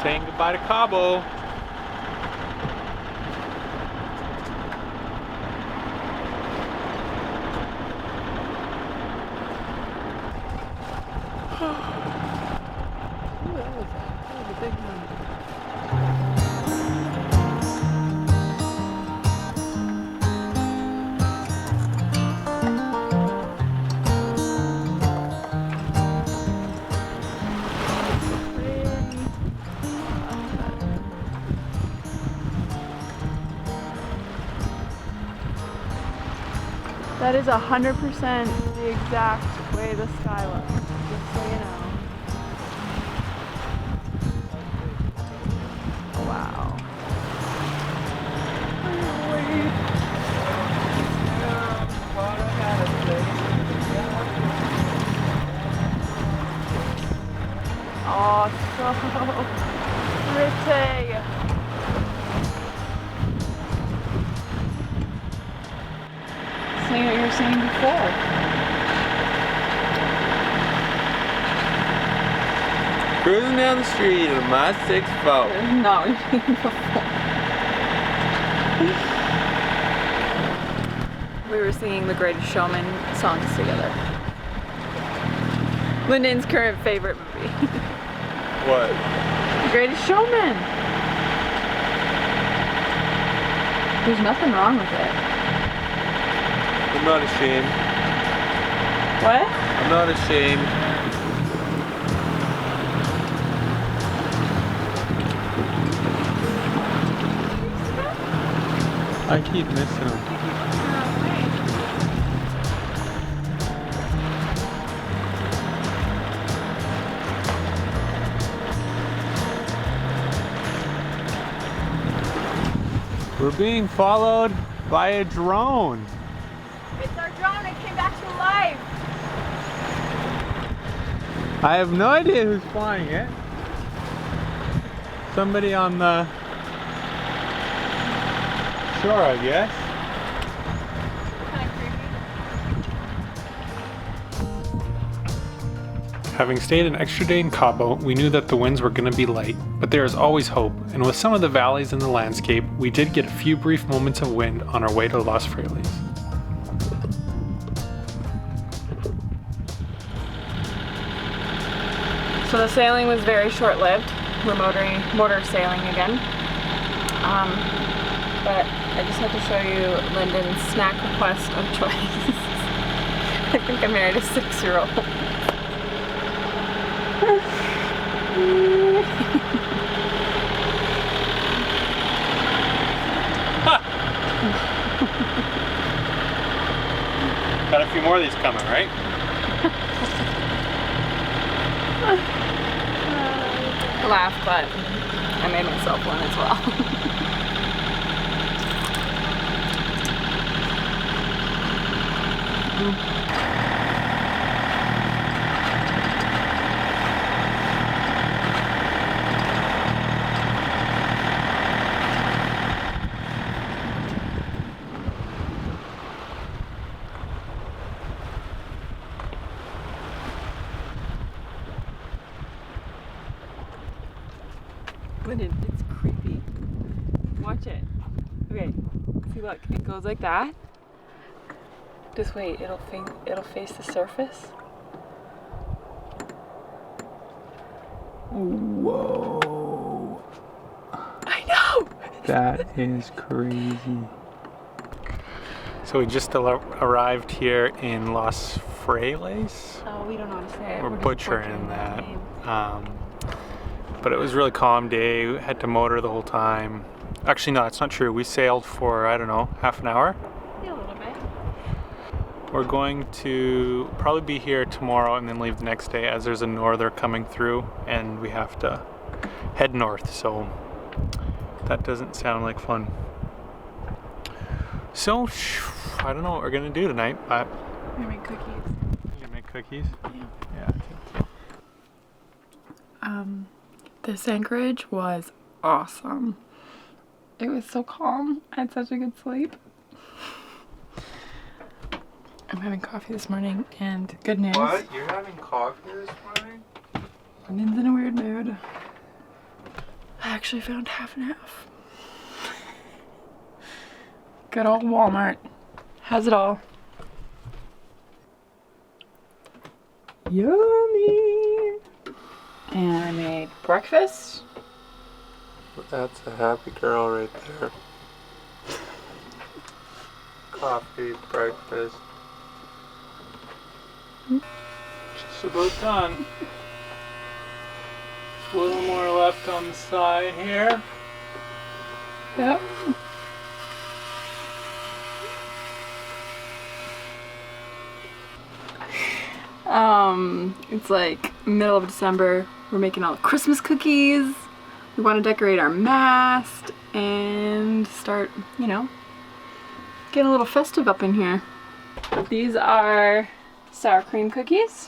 Saying goodbye to Cabo. That is 100% the exact way the sky looks, just so you know. Wow. Oh, so pretty. Saying what you were saying before. Cruising down the street in my 6 boat. No, what you were saying before. We were singing the Greatest Showman songs together. Lyndon's current favorite movie. What? The Greatest Showman. There's nothing wrong with it. I'm not ashamed. What? I'm not ashamed. I keep missing them. We're being followed by a drone. It's our drone, it came back to life. I have no idea who's flying it. Somebody on the shore, I guess. Kind of creepy. Having stayed an extra day in Cabo, we knew that the winds were going to be light, but there is always hope, and with some of the valleys in the landscape, we did get a few brief moments of wind on our way to Los Frailes. So the sailing was very short-lived. We're motor sailing again. But I just had to show you Lyndon's snack request of choice. I think I married a 6-year-old. Got a few more of these coming, right? Laugh, but I made myself one as well. Lyndon, it's creepy. Watch it. Okay, see, look, it goes like that. Just wait, it'll face the surface. Whoa. I know! That is crazy. So we just arrived here in Los Frailes. Oh, we don't know how to say it. We're just butchering that. name. But it was a really calm day. We had to motor the whole time. Actually, no, it's not true. We sailed for, I don't know, half an hour. Yeah, a little bit. We're going to probably be here tomorrow and then leave the next day, as there's a norther coming through and we have to head north. So that doesn't sound like fun. So I don't know what we're gonna do tonight, but We're gonna make cookies. you gonna make cookies? Yeah. Yeah. This anchorage was awesome. It was so calm. I had such a good sleep. I'm having coffee this morning, and good news. What? You're having coffee this morning? Lyndon's in a weird mood. actually found half and half. Good old Walmart has it all. Yummy! And I made breakfast. That's a happy girl right there. Coffee, breakfast. Just about done. A little more left on the side here. Yep. It's like middle of December. We're making all the Christmas cookies. We want to decorate our mast and start, you know, getting a little festive up in here. These are sour cream cookies,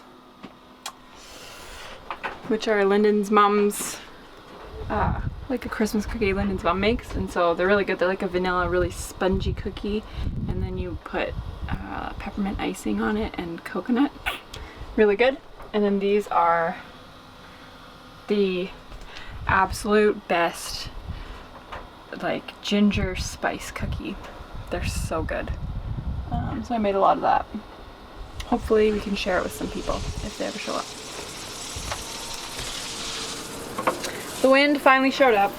which are Lyndon's mom's, like a Christmas cookie Lyndon's mom makes, and so they're really good. They're like a vanilla, really spongy cookie, and then you put peppermint icing on it and coconut. Really good. And then these are the absolute best, like ginger spice cookie. They're so good. So I made a lot of that. Hopefully we can share it with some people if they ever show up. The wind finally showed up.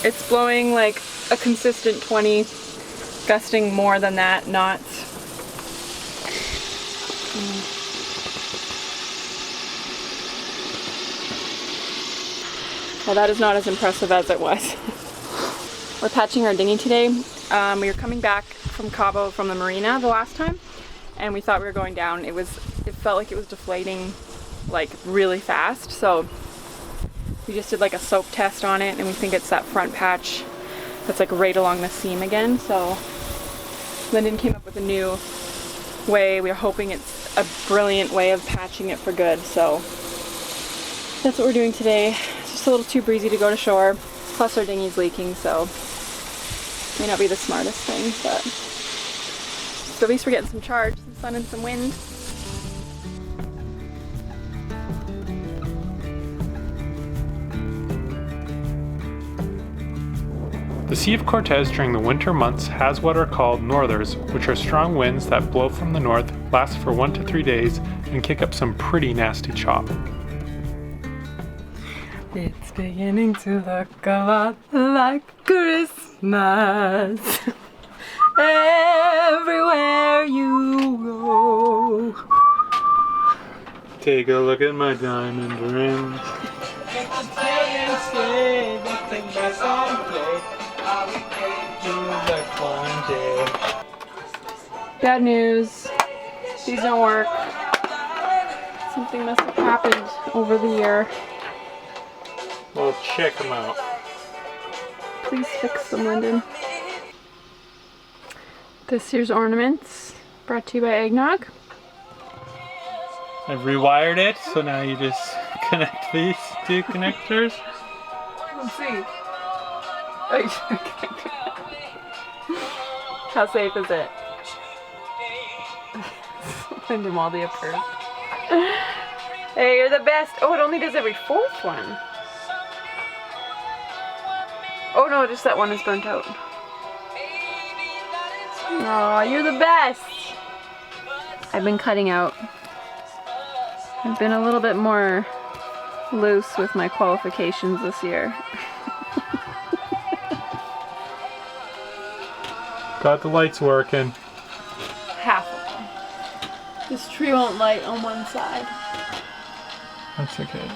It's blowing like a consistent 20, gusting more than that knots. Well, that is not as impressive as it was. We're patching our dinghy today. We were coming back from Cabo from the marina the last time, and we thought we were going down. It felt like it was deflating like really fast, so we just did like a soak test on it, and we think it's that front patch that's like right along the seam again. So Lyndon came up with a new way. We're hoping it's a brilliant way of patching it for good, so that's what we're doing today. It's just a little too breezy to go to shore, plus our dinghy's leaking, so may not be the smartest thing, but at least we're getting some charge, some sun and some wind. The Sea of Cortez during the winter months has what are called northers, which are strong winds that blow from the north, last for 1 to 3 days, and kick up some pretty nasty chop. It's beginning to look a lot like Christmas everywhere you go. Take a look at my diamond ring. Bad news. These don't work. Something must have happened over the year. Well, check them out. Please fix them, Lyndon. This year's ornaments brought to you by Eggnog. I've rewired it, so now you just connect these two connectors. Let's see. How safe is it? Lyndon Walde approved. Hey, you're the best. Oh, it only does every 4th one. Oh no, just that one is burnt out. Aw, you're the best. I've been cutting out. I've been a little bit more loose with my qualifications this year. Got the lights working. Half of them. This tree won't light on one side. That's okay.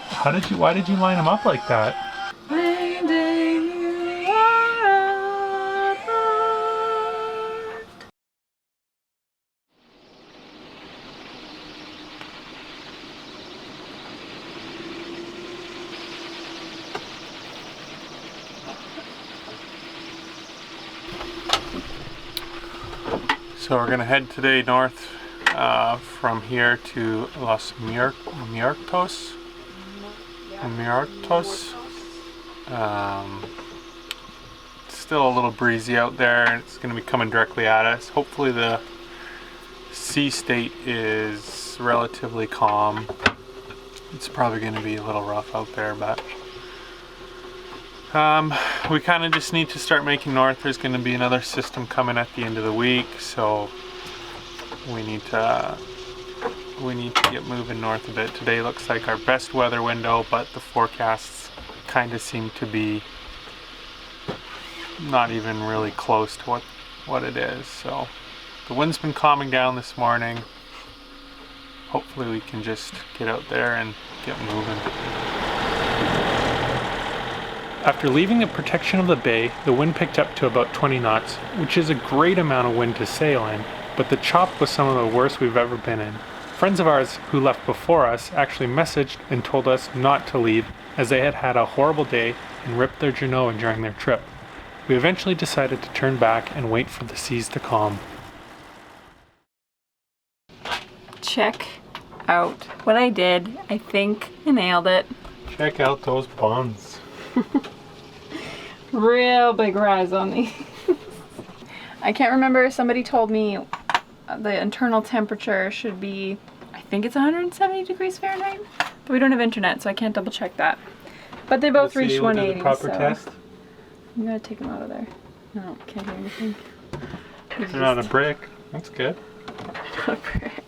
Why did you line them up like that? So we're gonna head today north from here to Los Muertos. It's still a little breezy out there, and it's gonna be coming directly at us. Hopefully the sea state is relatively calm. It's probably gonna be a little rough out there, but We kind of just need to start making north. There's going to be another system coming at the end of the week, so we need to get moving north a bit. Today looks like our best weather window, but the forecasts kind of seem to be not even really close to what it is. So the wind's been calming down this morning. Hopefully we can just get out there and get moving. After leaving the protection of the bay, the wind picked up to about 20 knots, which is a great amount of wind to sail in, but the chop was some of the worst we've ever been in. Friends of ours who left before us actually messaged and told us not to leave as they had had a horrible day and ripped their genoa during their trip. We eventually decided to turn back and wait for the seas to calm. Check out what I did. I think I nailed it. Check out those buns. Real big rise on these. I can't remember, somebody told me the internal temperature should be, I think it's 170 degrees Fahrenheit, but we don't have internet, so I can't double check that. But they both reached 180, proper test? I'm gonna take them out of there. No, can't hear anything. They're not a brick. That's good. Not a brick.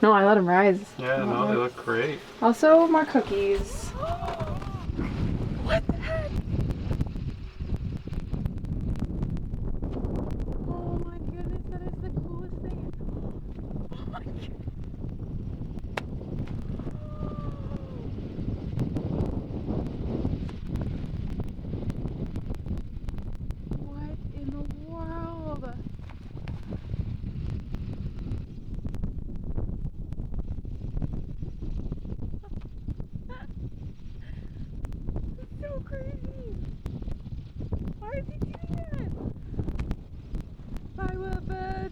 No, I let them rise. Yeah, no, they look great. Also, more cookies. What the heck? Oh my goodness, that is the coolest thing. Oh my goodness. What in the world? So crazy. Why is he doing that? I love it.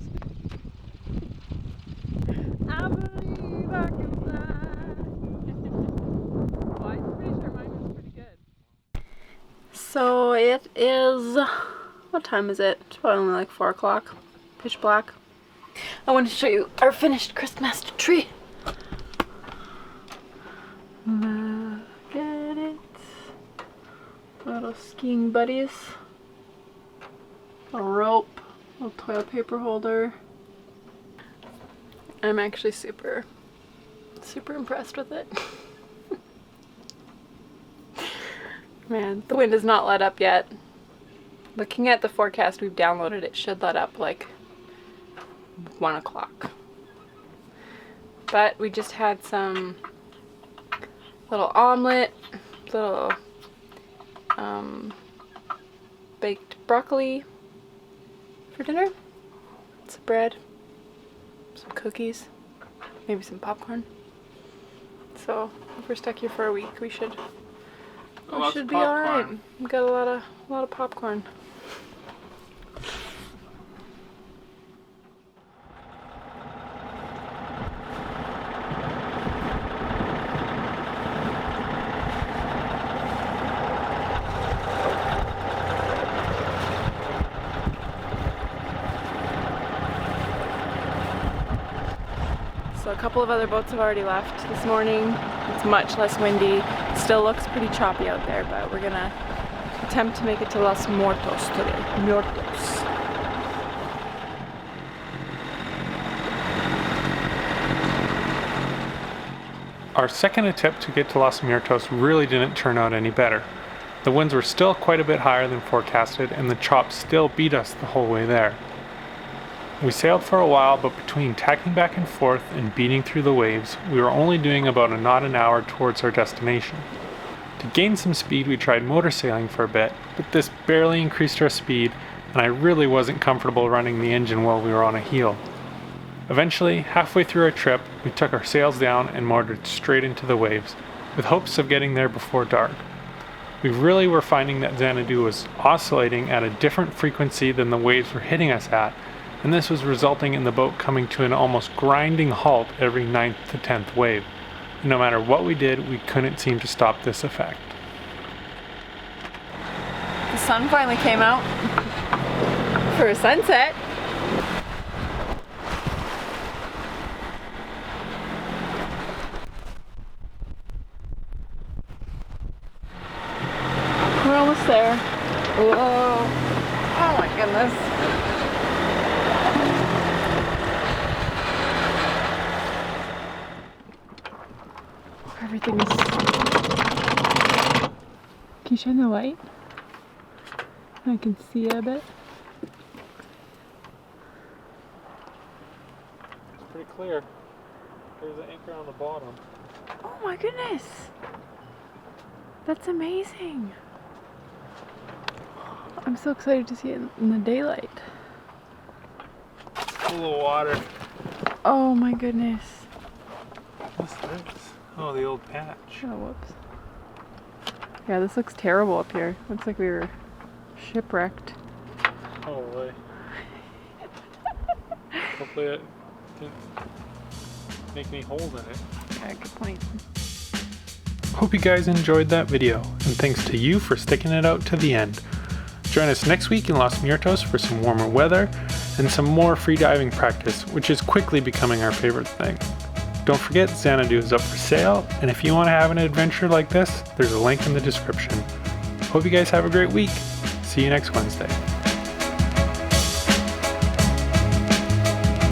I believe I can fly. Well, I'm pretty sure mine was pretty good. So it is, what time is it? It's probably only like 4 o'clock. Pitch black. I want to show you our finished Christmas tree. Look at it. Little skiing buddies. A rope. Little toilet paper holder. I'm actually super impressed with it. Man, the wind has not let up yet. Looking at the forecast we've downloaded, it should let up like 1 o'clock. But we just had some little omelet, little baked broccoli for dinner, some bread, some cookies, maybe some popcorn. So if we're stuck here for a week, we should be alright. We've got a lot of popcorn. So a couple of other boats have already left this morning. It's much less windy. It still looks pretty choppy out there, but we're gonna attempt to make it to Los Muertos today. Muertos. Our second attempt to get to Los Muertos really didn't turn out any better. The winds were still quite a bit higher than forecasted, and the chop still beat us the whole way there. We sailed for a while, but between tacking back and forth and beating through the waves, we were only doing about a knot an hour towards our destination. To gain some speed, we tried motor sailing for a bit, but this barely increased our speed, and I really wasn't comfortable running the engine while we were on a heel. Eventually, halfway through our trip, we took our sails down and motored straight into the waves, with hopes of getting there before dark. We really were finding that Xanadu was oscillating at a different frequency than the waves were hitting us at, and this was resulting in the boat coming to an almost grinding halt every 9th to 10th wave. And no matter what we did, we couldn't seem to stop this effect. The sun finally came out for a sunset. We're almost there. Whoa. Oh my goodness. Everything is... Can you shine the light? I can see it a bit. It's pretty clear. There's an anchor on the bottom. Oh my goodness. That's amazing. I'm so excited to see it in the daylight. It's full of water. Oh my goodness. What's this? Oh, the old patch. Oh, whoops. Yeah, this looks terrible up here. Looks like we were shipwrecked. Probably. Hopefully it didn't make any holes in it. Yeah, good point. Hope you guys enjoyed that video, and thanks to you for sticking it out to the end. Join us next week in Los Muertos for some warmer weather and some more free diving practice, which is quickly becoming our favorite thing. Don't forget, Xanadu is up for sale, and if you want to have an adventure like this, there's a link in the description. Hope you guys have a great week. See you next Wednesday.